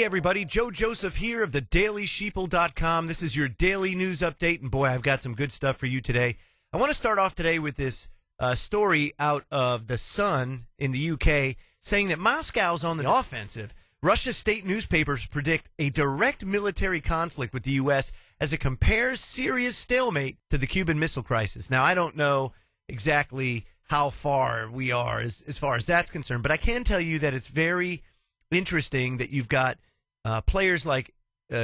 Hey everybody, Joe Joseph here of the DailySheeple.com. This is your daily news update, and boy, I've got some good stuff for you today. I want to start off today with this story out of The Sun in the UK saying that Moscow's on the offensive. Russia's state newspapers predict a direct military conflict with the U.S. as it compares Syria's stalemate to the Cuban Missile Crisis. Now, I don't know exactly how far we are as far as that's concerned, but I can tell you that it's very interesting that you've got players like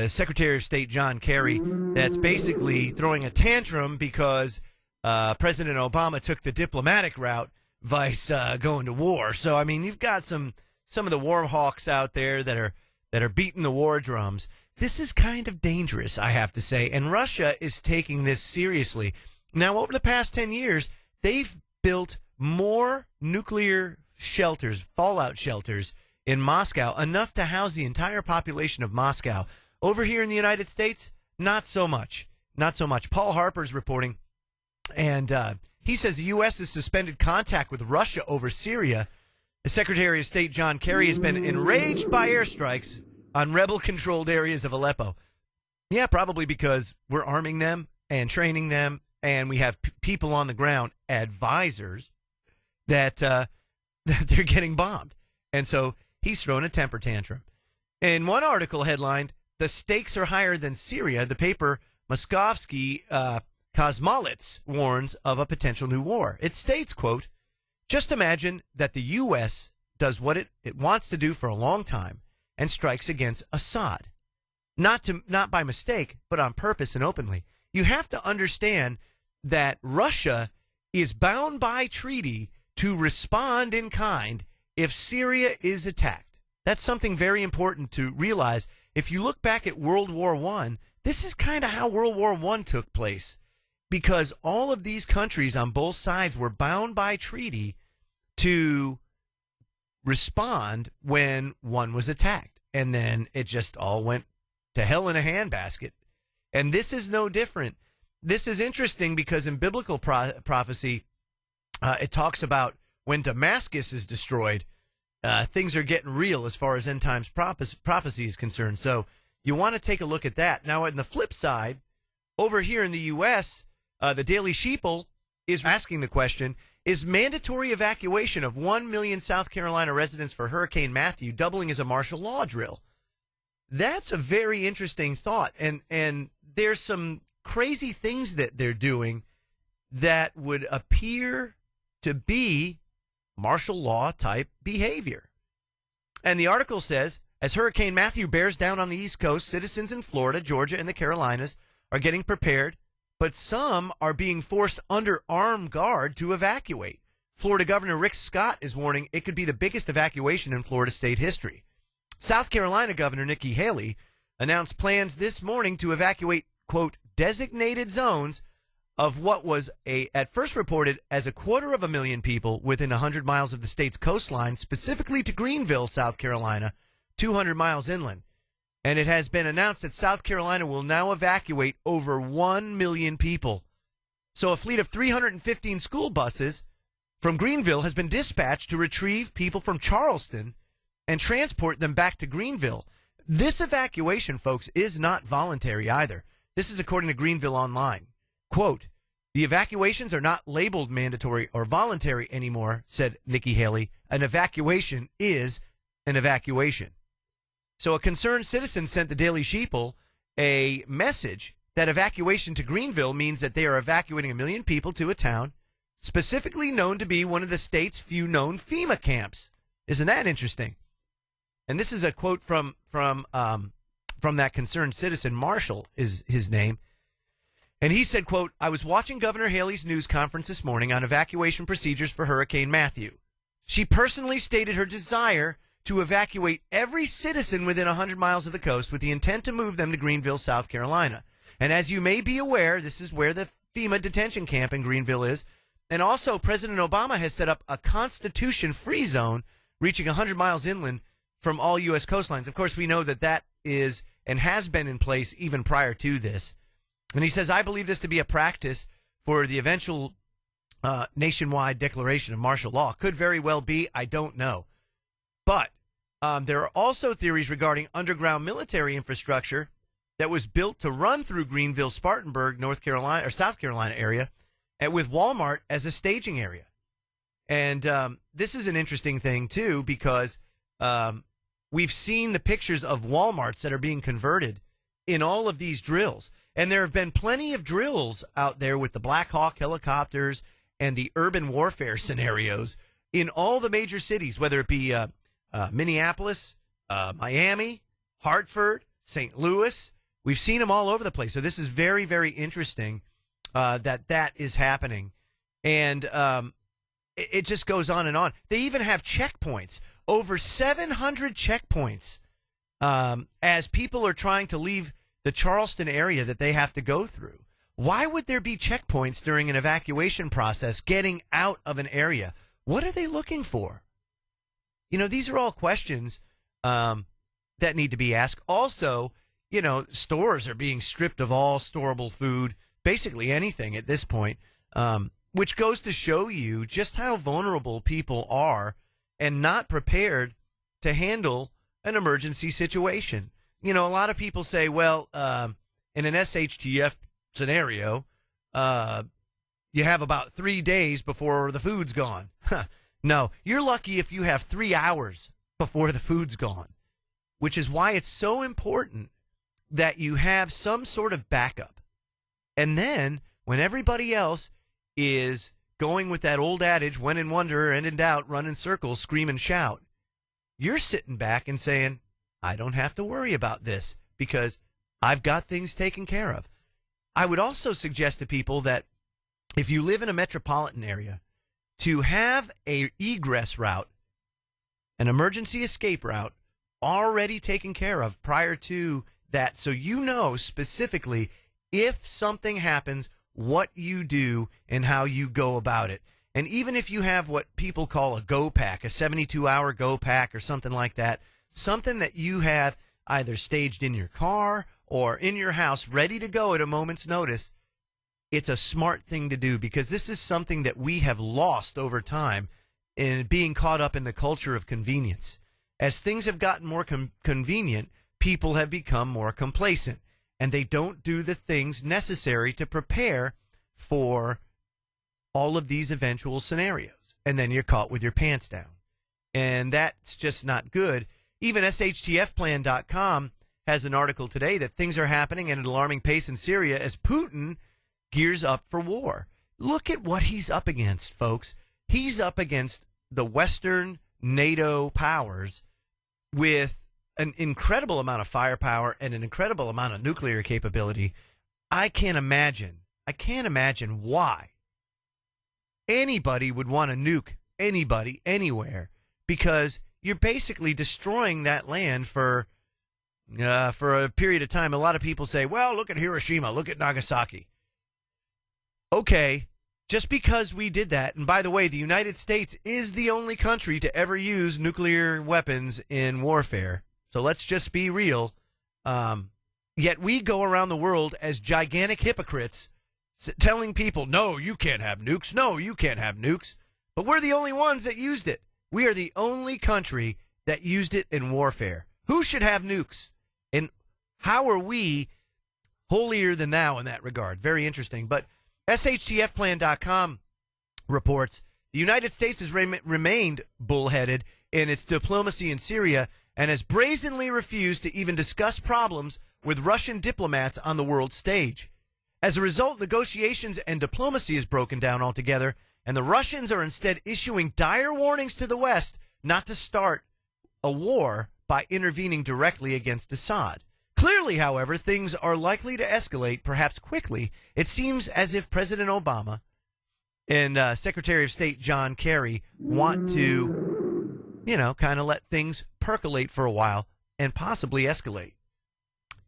Secretary of State John Kerry that's basically throwing a tantrum because President Obama took the diplomatic route vice going to war. So, I mean, you've got some of the war hawks out there that are beating the war drums. This is kind of dangerous, I have to say, and Russia is taking this seriously. Now, over the past 10 years, they've built more nuclear shelters, fallout shelters, in Moscow, enough to house the entire population of Moscow. Over here in the United States, not so much. Not so much. Paul Harper's reporting, and he says the U.S. has suspended contact with Russia over Syria. The Secretary of State John Kerry has been enraged by airstrikes on rebel-controlled areas of Aleppo. Yeah, probably because we're arming them and training them, and we have people on the ground, advisors, that they're getting bombed. And so he's thrown a temper tantrum. In one article headlined, "The Stakes Are Higher Than Syria," the paper Moskovsky Kosmolets warns of a potential new war. It states, quote, "Just imagine that the U.S. does what it wants to do for a long time and strikes against Assad. Not by mistake, but on purpose and openly. You have to understand that Russia is bound by treaty to respond in kind if Syria is attacked." That's something very important to realize. If you look back at World War I, this is kind of how World War I took place, because all of these countries on both sides were bound by treaty to respond when one was attacked. And then it just all went to hell in a handbasket. And this is no different. This is interesting because in biblical prophecy, it talks about when Damascus is destroyed, things are getting real as far as end times prophecy is concerned. So you want to take a look at that. Now, on the flip side, over here in the U.S., the Daily Sheeple is asking the question, is mandatory evacuation of 1 million South Carolina residents for Hurricane Matthew doubling as a martial law drill? That's a very interesting thought. And there's some crazy things that they're doing that would appear to be martial law type behavior. And the article says, as Hurricane Matthew bears down on the East Coast, citizens in Florida, Georgia, and the Carolinas are getting prepared, but some are being forced under armed guard to evacuate. Florida Governor Rick Scott is warning it could be the biggest evacuation in Florida state history. South Carolina Governor Nikki Haley announced plans this morning to evacuate, quote, designated zones of what was at first reported as 250,000 people within 100 miles of the state's coastline, specifically to Greenville, South Carolina, 200 miles inland. And it has been announced that South Carolina will now evacuate over 1 million people. So a fleet of 315 school buses from Greenville has been dispatched to retrieve people from Charleston and transport them back to Greenville. This evacuation, folks, is not voluntary either. This is according to Greenville Online. Quote, the evacuations are not labeled mandatory or voluntary anymore, said Nikki Haley. An evacuation is an evacuation. So a concerned citizen sent the Daily Sheeple a message that evacuation to Greenville means that they are evacuating 1 million people to a town specifically known to be one of the state's few known FEMA camps. Isn't that interesting? And this is a quote from that concerned citizen. Marshall is his name. And he said, quote, I was watching Governor Haley's news conference this morning on evacuation procedures for Hurricane Matthew. She personally stated her desire to evacuate every citizen within 100 miles of the coast with the intent to move them to Greenville, South Carolina. And as you may be aware, this is where the FEMA detention camp in Greenville is. And also, President Obama has set up a Constitution-free zone reaching 100 miles inland from all U.S. coastlines. Of course, we know that that is and has been in place even prior to this. And he says, I believe this to be a practice for the eventual nationwide declaration of martial law. Could very well be. I don't know. But There are also theories regarding underground military infrastructure that was built to run through Greenville, Spartanburg, North Carolina or South Carolina area, and with Walmart as a staging area. And this is an interesting thing, too, because we've seen the pictures of Walmarts that are being converted in all of these drills. And there have been plenty of drills out there with the Black Hawk helicopters and the urban warfare scenarios in all the major cities, whether it be Minneapolis, Miami, Hartford, St. Louis. We've seen them all over the place. So this is very, very interesting that is happening. And it just goes on and on. They even have checkpoints, over 700 checkpoints, as people are trying to leave the Charleston area that they have to go through. Why would there be checkpoints during an evacuation process getting out of an area? What are they looking for? You know, these are all questions that need to be asked. Also, you know, stores are being stripped of all storable food, basically anything at this point, which goes to show you just how vulnerable people are and not prepared to handle an emergency situation. You know, a lot of people say, well, in an SHTF scenario, you have about 3 days before the food's gone. No, you're lucky if you have 3 hours before the food's gone, which is why it's so important that you have some sort of backup. And then when everybody else is going with that old adage, when in wonder and in doubt, run in circles, scream and shout, you're sitting back and saying, I don't have to worry about this because I've got things taken care of. I would also suggest to people that if you live in a metropolitan area, to have a egress route, an emergency escape route, already taken care of prior to that, so you know specifically if something happens, what you do and how you go about it. And even if you have what people call a go pack, a 72-hour go pack or something like that, something that you have either staged in your car or in your house ready to go at a moment's notice, it's a smart thing to do because this is something that we have lost over time in being caught up in the culture of convenience. As things have gotten more convenient, people have become more complacent, and they don't do the things necessary to prepare for all of these eventual scenarios. And then you're caught with your pants down. And that's just not good. Even SHTFplan.com has an article today that things are happening at an alarming pace in Syria as Putin gears up for war. Look at what he's up against, folks. He's up against the Western NATO powers with an incredible amount of firepower and an incredible amount of nuclear capability. I can't imagine why anybody would want to nuke anybody anywhere, because you're basically destroying that land for a period of time. A lot of people say, well, look at Hiroshima, look at Nagasaki. Okay, just because we did that, and by the way, the United States is the only country to ever use nuclear weapons in warfare. So let's just be real. Yet we go around the world as gigantic hypocrites telling people, no, you can't have nukes. No, you can't have nukes. But we're the only ones that used it. We are the only country that used it in warfare. Who should have nukes? And how are we holier than thou in that regard? Very interesting. But SHTFplan.com reports the United States has remained bullheaded in its diplomacy in Syria and has brazenly refused to even discuss problems with Russian diplomats on the world stage. As a result, negotiations and diplomacy has broken down altogether, and the Russians are instead issuing dire warnings to the West not to start a war by intervening directly against Assad. Clearly, however, things are likely to escalate, perhaps quickly. It seems as if President Obama and Secretary of State John Kerry want to, kind of let things percolate for a while and possibly escalate.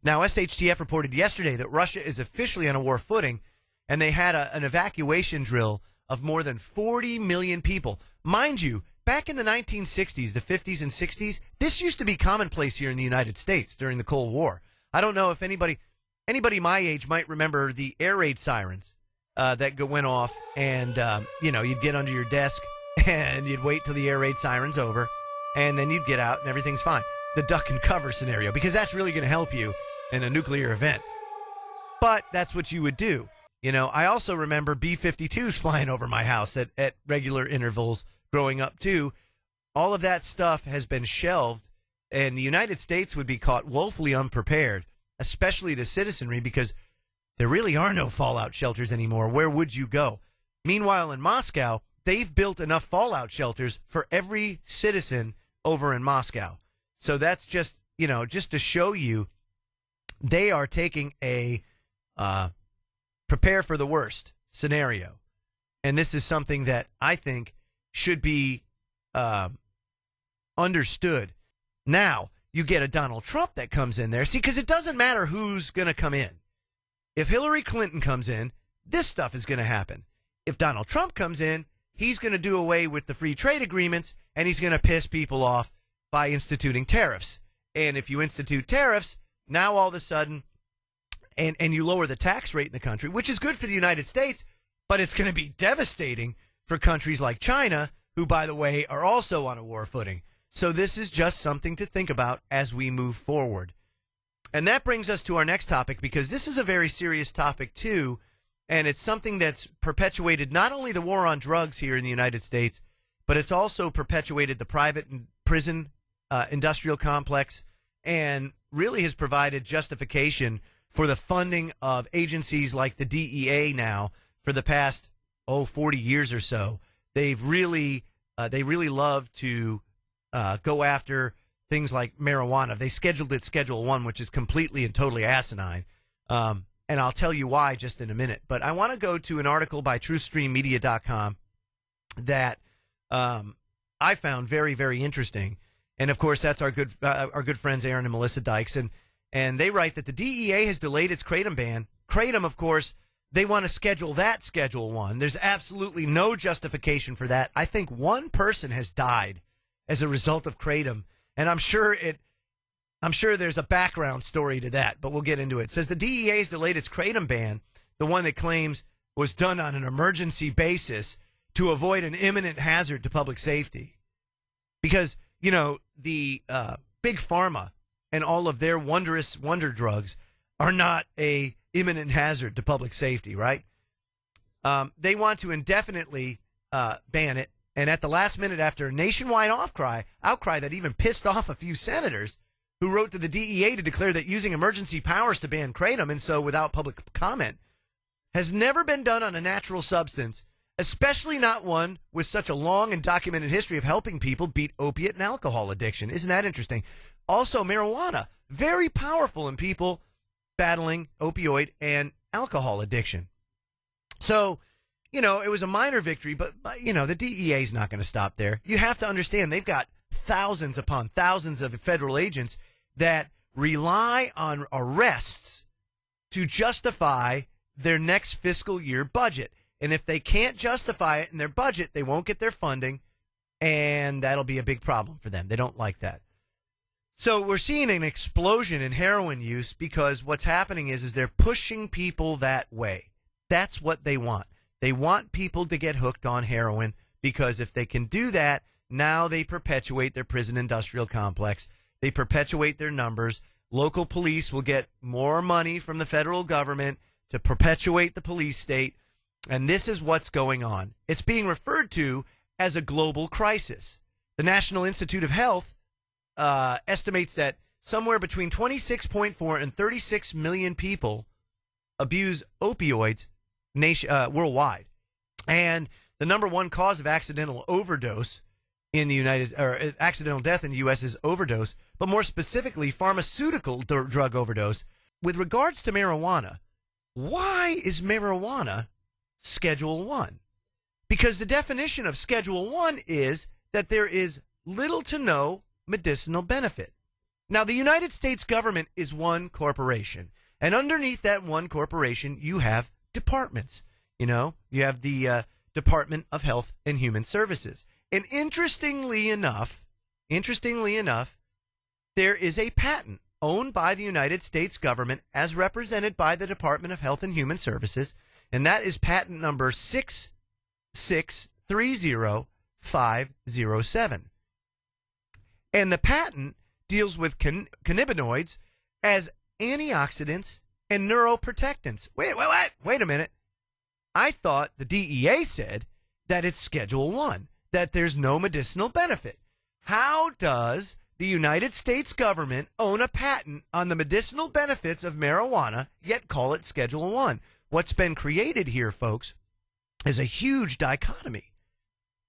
Now, SHTF reported yesterday that Russia is officially on a war footing, and they had an evacuation drill of more than 40 million people. Mind you, back in the 1960s, the 50s and 60s, this used to be commonplace here in the United States during the Cold War. I don't know if anybody my age might remember the air raid sirens that went off, and, you'd get under your desk and you'd wait till the air raid siren's over, and then you'd get out and everything's fine. The duck and cover scenario, because that's really going to help you in a nuclear event. But that's what you would do. You know, I also remember B-52s flying over my house at regular intervals growing up, too. All of that stuff has been shelved, and the United States would be caught woefully unprepared, especially the citizenry, because there really are no fallout shelters anymore. Where would you go? Meanwhile, in Moscow, they've built enough fallout shelters for every citizen over in Moscow. So that's just, you know, just to show you they are taking a prepare for the worst scenario. And this is something that I think should be understood. Now, you get a Donald Trump that comes in there. See, because it doesn't matter who's going to come in. If Hillary Clinton comes in, this stuff is going to happen. If Donald Trump comes in, he's going to do away with the free trade agreements, and he's going to piss people off by instituting tariffs. And if you institute tariffs, now all of a sudden, and you lower the tax rate in the country, which is good for the United States, but it's going to be devastating for countries like China, who, by the way, are also on a war footing. So this is just something to think about as we move forward. And that brings us to our next topic, because this is a very serious topic, too, and it's something that's perpetuated not only the war on drugs here in the United States, but it's also perpetuated the private prison industrial complex, and really has provided justification for the funding of agencies like the DEA now for the past 40 years or so. They've really they love to go after things like marijuana. They scheduled it Schedule 1, which is completely and totally asinine. And I'll tell you why just in a minute. But I want to go to an article by TruthStreamMedia.com that I found very, very interesting. And, of course, that's our good friends Aaron and Melissa Dykes. And they write that the DEA has delayed its Kratom ban. Kratom, of course, they want to schedule that Schedule 1. There's absolutely no justification for that. I think one person has died as a result of Kratom. And I'm sure there's a background story to that, but we'll get into it. It says the DEA has delayed its Kratom ban, the one that claims was done on an emergency basis to avoid an imminent hazard to public safety. Because, you know, the big pharma and all of their wondrous wonder drugs are not a imminent hazard to public safety, right? They want to indefinitely ban it. And at the last minute, after a nationwide outcry that even pissed off a few senators who wrote to the DEA to declare that using emergency powers to ban Kratom, and so without public comment, has never been done on a natural substance, especially not one with such a long and documented history of helping people beat opiate and alcohol addiction. Isn't that interesting? Also, marijuana, very powerful in people battling opioid and alcohol addiction. So, you know, it was a minor victory, but you know, the DEA is not going to stop there. You have to understand they've got thousands upon thousands of federal agents that rely on arrests to justify their next fiscal year budget. And if they can't justify it in their budget, they won't get their funding, and that'll be a big problem for them. They don't like that. So we're seeing an explosion in heroin use because what's happening is they're pushing people that way. That's what they want. They want people to get hooked on heroin because if they can do that, now they perpetuate their prison industrial complex. They perpetuate their numbers. Local police will get more money from the federal government to perpetuate the police state. And this is what's going on. It's being referred to as a global crisis. The National Institute of Health estimates that somewhere between 26.4 and 36 million people abuse opioids worldwide. And the number one cause of accidental overdose in the accidental death in the U.S. is overdose, but more specifically, pharmaceutical drug overdose. With regards to marijuana, why is marijuana Schedule 1? Because the definition of Schedule 1 is that there is little to no medicinal benefit. Now, the United States government is one corporation, and underneath that one corporation, you have departments. You know, you have the Department of Health and Human Services. And interestingly enough, there is a patent owned by the United States government as represented by the Department of Health and Human Services, and that is patent number 6630507. And the patent deals with cannabinoids as antioxidants and neuroprotectants. Wait a minute. I thought the DEA said that it's Schedule 1, that there's no medicinal benefit. How does the United States government own a patent on the medicinal benefits of marijuana, yet call it Schedule 1? What's been created here, folks, is a huge dichotomy,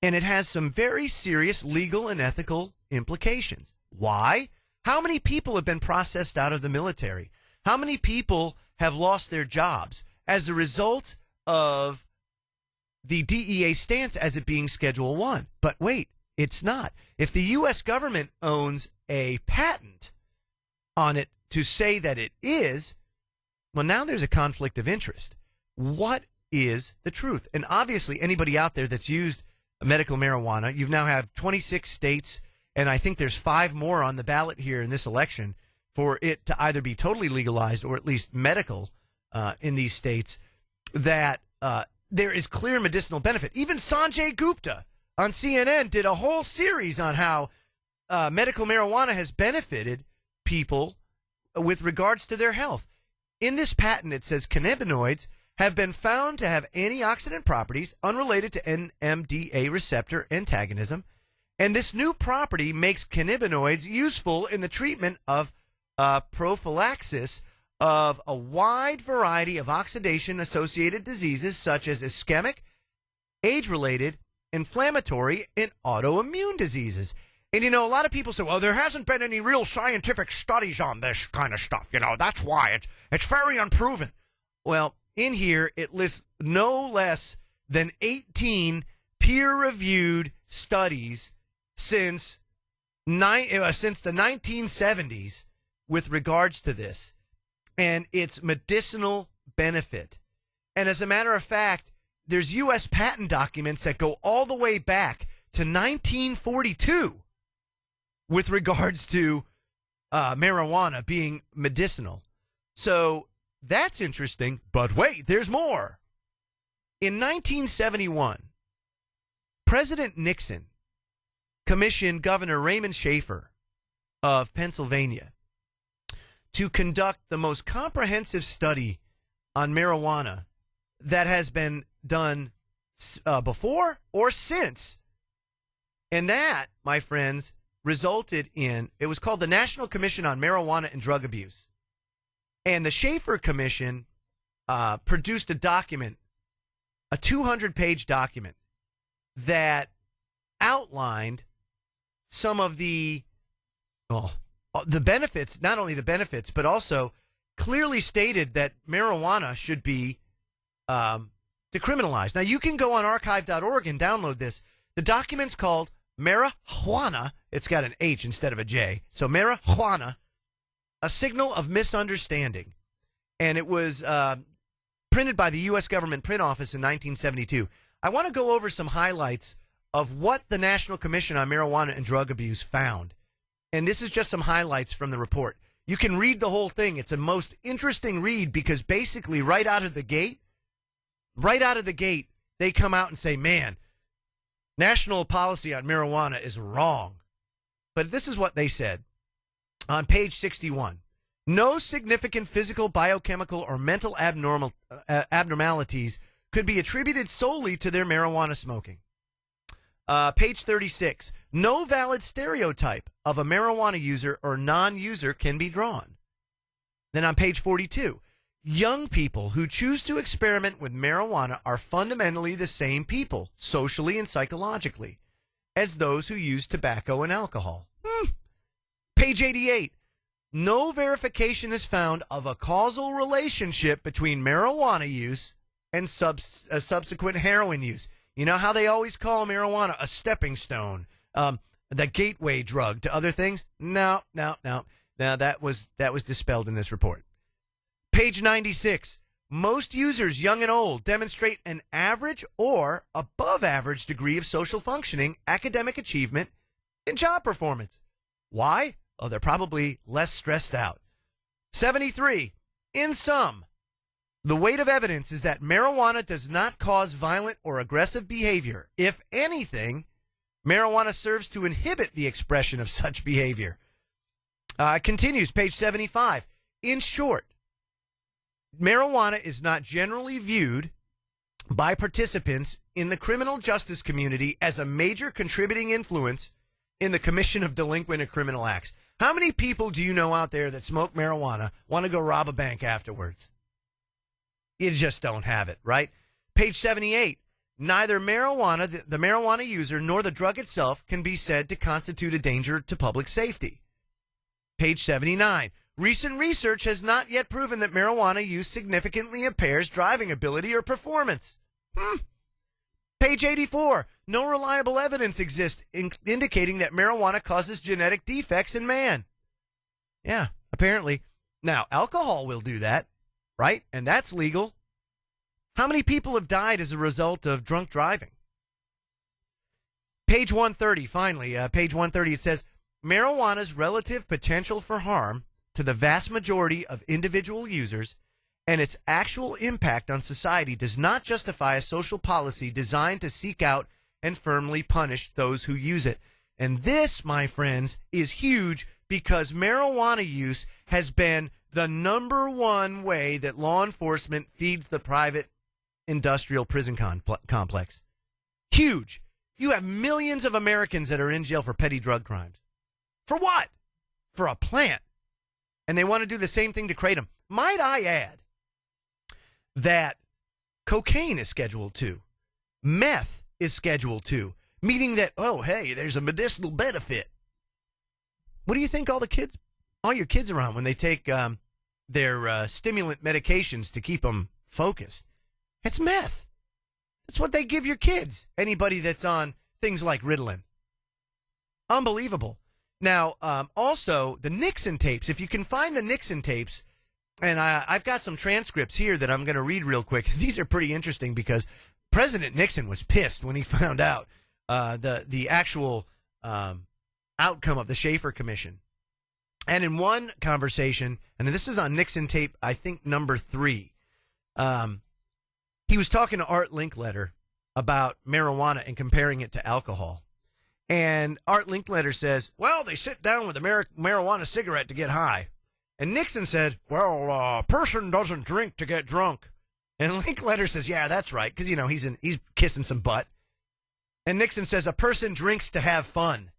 and it has some very serious legal and ethical implications. Why? How many people have been processed out of the military? How many people have lost their jobs as a result of the DEA stance as it being Schedule 1? But wait, it's not. If the U.S. government owns a patent on it to say that it is, well, now there's a conflict of interest. What is the truth? And obviously, anybody out there that's used medical marijuana, you now have 26 states, and I think there's 5 more on the ballot here in this election for it to either be totally legalized or at least medical in these states, that there is clear medicinal benefit. Even Sanjay Gupta on CNN did a whole series on how medical marijuana has benefited people with regards to their health. In this patent, it says cannabinoids have been found to have antioxidant properties unrelated to NMDA receptor antagonism, and this new property makes cannabinoids useful in the treatment of prophylaxis of a wide variety of oxidation-associated diseases such as ischemic, age-related, inflammatory, and autoimmune diseases. And, a lot of people say, well, there hasn't been any real scientific studies on this kind of stuff. That's why it's very unproven. Well, in here, it lists no less than 18 peer-reviewed studies since the 1970s with regards to this and its medicinal benefit. And as a matter of fact, there's U.S. patent documents that go all the way back to 1942 with regards to marijuana being medicinal. So that's interesting, but wait, there's more. In 1971, President Nixon commissioned Governor Raymond Schaefer of Pennsylvania to conduct the most comprehensive study on marijuana that has been done before or since. And that, my friends, resulted in, it was called the National Commission on Marijuana and Drug Abuse. And the Schaefer Commission produced a document, a 200-page document that outlined some of the benefits, not only the benefits, but also clearly stated that marijuana should be decriminalized. Now, you can go on archive.org and download this. The document's called Marijuana. It's got an H instead of a J. So Marijuana, a Signal of Misunderstanding. And it was printed by the U.S. Government Print Office in 1972. I want to go over some highlights of what the National Commission on Marijuana and Drug Abuse found. And this is just some highlights from the report. You can read the whole thing. It's a most interesting read because basically right out of the gate, they come out and say, man, national policy on marijuana is wrong. But this is what they said on page 61. No significant physical, biochemical, or mental abnormalities could be attributed solely to their marijuana smoking. Page 36. No valid stereotype of a marijuana user or non-user can be drawn. Then on page 42. Young people who choose to experiment with marijuana are fundamentally the same people, socially and psychologically, as those who use tobacco and alcohol. Page 88. No verification is found of a causal relationship between marijuana use and subsequent heroin use. You know how they always call marijuana a stepping stone, the gateway drug to other things? No. Now that was dispelled in this report. Page 96. Most users, young and old, demonstrate an average or above average degree of social functioning, academic achievement, and job performance. Why? Oh, they're probably less stressed out. 73. In sum, the weight of evidence is that marijuana does not cause violent or aggressive behavior. If anything, Marijuana serves to inhibit the expression of such behavior. It continues, page 75. In short, marijuana is not generally viewed by participants in the criminal justice community as a major contributing influence in the commission of delinquent and criminal acts. How many people do you know out there that smoke marijuana, want to go rob a bank afterwards? You just don't have it, right? Page 78. Neither marijuana, the marijuana user, nor the drug itself can be said to constitute a danger to public safety. Page 79. Recent research has not yet proven that marijuana use significantly impairs driving ability or performance. Page 84. No reliable evidence exists indicating that marijuana causes genetic defects in man. Yeah, apparently. Now, alcohol will do that, right? And that's legal. How many people have died as a result of drunk driving? Page 130, finally, page 130, it says, marijuana's relative potential for harm to the vast majority of individual users and its actual impact on society does not justify a social policy designed to seek out and firmly punish those who use it. And this, my friends, is huge because marijuana use has been the number one way that law enforcement feeds the private industrial prison complex. Huge. You have millions of Americans that are in jail for petty drug crimes. For what? For a plant. And they want to do the same thing to kratom. Might I add that cocaine is Schedule 2. Meth is Schedule 2. Meaning that, oh, hey, there's a medicinal benefit. What do you think all your kids are on when they take their stimulant medications to keep them focused? It's meth. That's what they give your kids. Anybody that's on things like Ritalin. Unbelievable. Now, also, the Nixon tapes. If you can find the Nixon tapes, and I've got some transcripts here that I'm going to read real quick. These are pretty interesting because President Nixon was pissed when he found out the actual outcome of the Schaefer Commission. And in one conversation, and this is on Nixon tape, I think number 3, he was talking to Art Linkletter about marijuana and comparing it to alcohol. And Art Linkletter says, well, they sit down with a marijuana cigarette to get high. And Nixon said, well, a person doesn't drink to get drunk. And Linkletter says, yeah, that's right, because, he's kissing some butt. And Nixon says, a person drinks to have fun.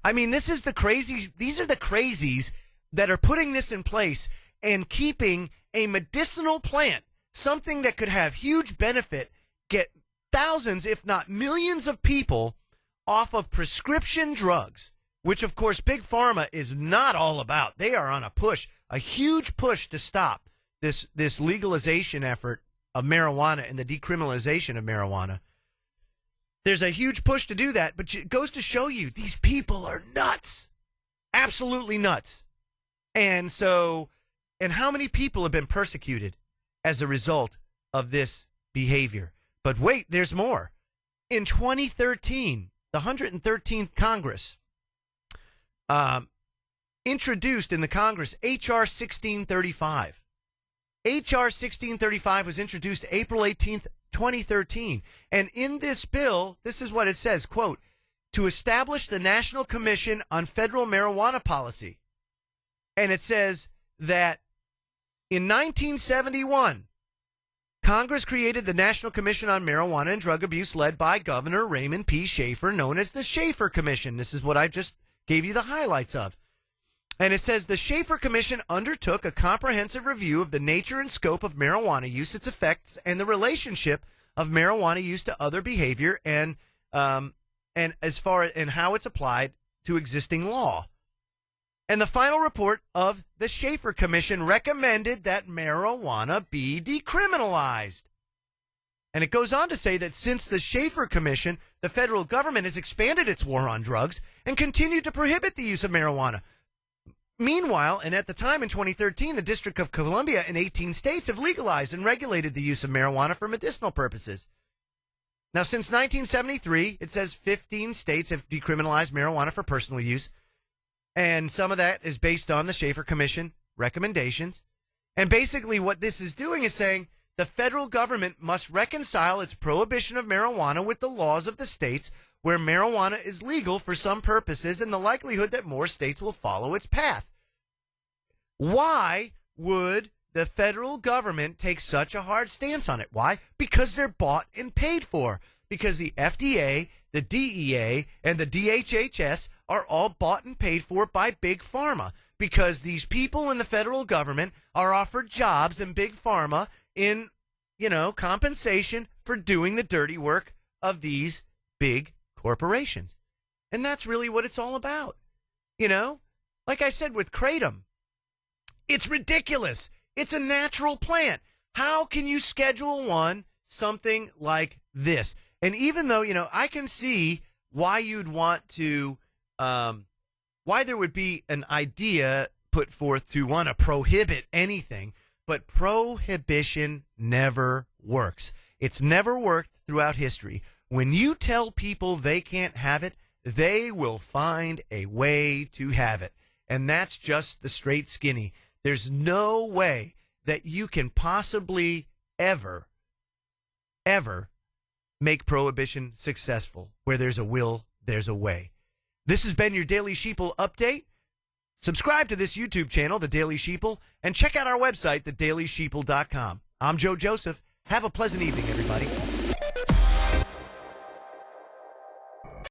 I mean, these are the crazies that are putting this in place and keeping a medicinal plant, something that could have huge benefit, get thousands, if not millions of people off of prescription drugs, which, of course, Big Pharma is not all about. They are on a push, a huge push to stop this legalization effort of marijuana and the decriminalization of marijuana. There's a huge push to do that, but it goes to show you these people are nuts, absolutely nuts. And how many people have been persecuted as a result of this behavior? But wait, there's more. In 2013, the 113th Congress introduced in the Congress H.R. 1635. H.R. 1635 was introduced April 18th, 2013. And in this bill, this is what it says, quote, to establish the National Commission on Federal Marijuana Policy. And it says that in 1971, Congress created the National Commission on Marijuana and Drug Abuse led by Governor Raymond P. Schaefer, known as the Schaefer Commission. This is what I just gave you the highlights of. And it says the Schaefer Commission undertook a comprehensive review of the nature and scope of marijuana use, its effects, and the relationship of marijuana use to other behavior and as far as and how it's applied to existing law. And the final report of the Schaefer Commission recommended that marijuana be decriminalized. And it goes on to say that since the Schaefer Commission, the federal government has expanded its war on drugs and continued to prohibit the use of marijuana. Meanwhile, and at the time in 2013, the District of Columbia and 18 states have legalized and regulated the use of marijuana for medicinal purposes. Now, since 1973, it says 15 states have decriminalized marijuana for personal use. And some of that is based on the Schaefer Commission recommendations. And basically what this is doing is saying the federal government must reconcile its prohibition of marijuana with the laws of the states where marijuana is legal for some purposes and the likelihood that more states will follow its path. Why would the federal government take such a hard stance on it? Why? Because they're bought and paid for. Because the FDA, the DEA, and the DHHS are all bought and paid for by Big Pharma. Because these people in the federal government are offered jobs in Big Pharma in, compensation for doing the dirty work of these big corporations. And that's really what it's all about. Like I said with Kratom, it's ridiculous. It's a natural plant. How can you schedule something like this? And even though, I can see why you'd want to, why there would be an idea put forth to want to prohibit anything, but prohibition never works. It's never worked throughout history. When you tell people they can't have it, they will find a way to have it. And that's just the straight skinny. There's no way that you can possibly ever make prohibition successful. Where there's a will, there's a way. This has been your Daily Sheeple update. Subscribe to this YouTube channel, The Daily Sheeple, and check out our website, thedailysheeple.com. I'm Joe Joseph. Have a pleasant evening, everybody.